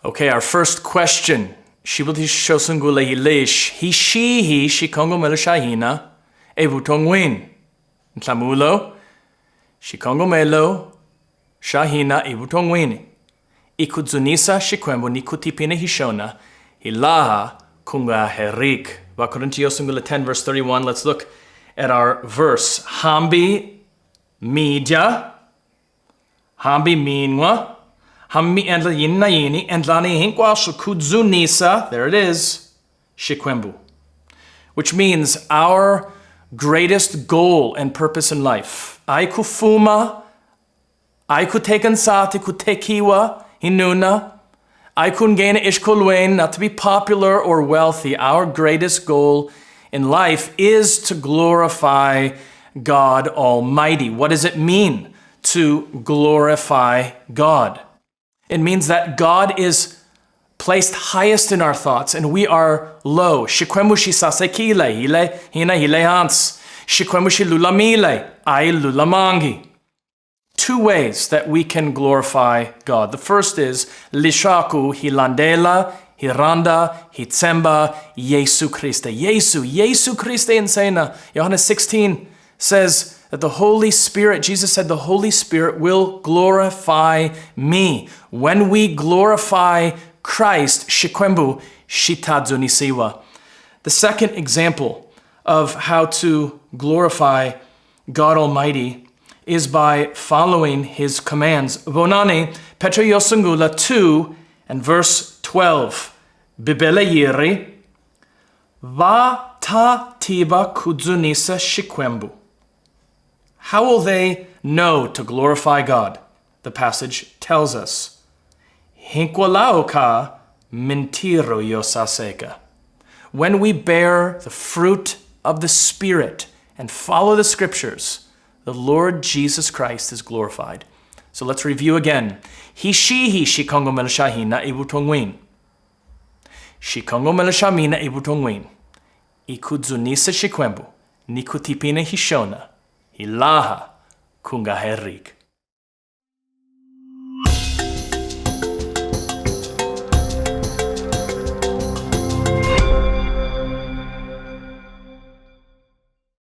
Okay, our first question. Shibuti shosungula hilish. Xihi xikongomelo xahina evuton'wini. Ntlamulo. Xikongomelo xahina evuton'wini. Ikudzunisa xikwembu nikutipine hishona. Ilaha kunga herik. Vakorintios 10 verse 31. Let's look at our verse. Hambi media. Hambi minwa. Hammi endla yinna yini endlani hinkwa kudzunisa. There it is. Xikwembu. Which means our greatest goal and purpose in life. Ai kufuma. Ai kuteken sati kutekiwa hinuna. Ai kungena ishkulwen, not to be popular or wealthy. Our greatest goal in life is to glorify God Almighty. What does it mean to glorify God? It means that God is placed highest in our thoughts and we are low. Xikwembu xisasekile, hile hina hile hans. Xikwembu xilulamile, ai lulamangi. Two ways that we can glorify God. The first is lishaku hilandela, hiranda, hitsemba, Jesu Christe. Jesu Christe insena. Johannes 16 says that the Holy Spirit, Jesus said, the Holy Spirit will glorify me. When we glorify Christ, Xikwembu shitadzunisiwa. The second example of how to glorify God Almighty is by following his commands. Vonani, Petra Yosungula 2 and verse 12. Bibele yiri, va ta tiba kudzunisa Xikwembu. How will they know to glorify God? The passage tells us. Hinkwalaoka mentiro yosaseka. When we bear the fruit of the Spirit and follow the scriptures, the Lord Jesus Christ is glorified. So let's review again. Xihi xikongomelo xahina evuton'wini. Xikongomelo xamina evuton'wini. Ikudzunisa Xikwembu nikutipine hishona. Ilaha kunga herik.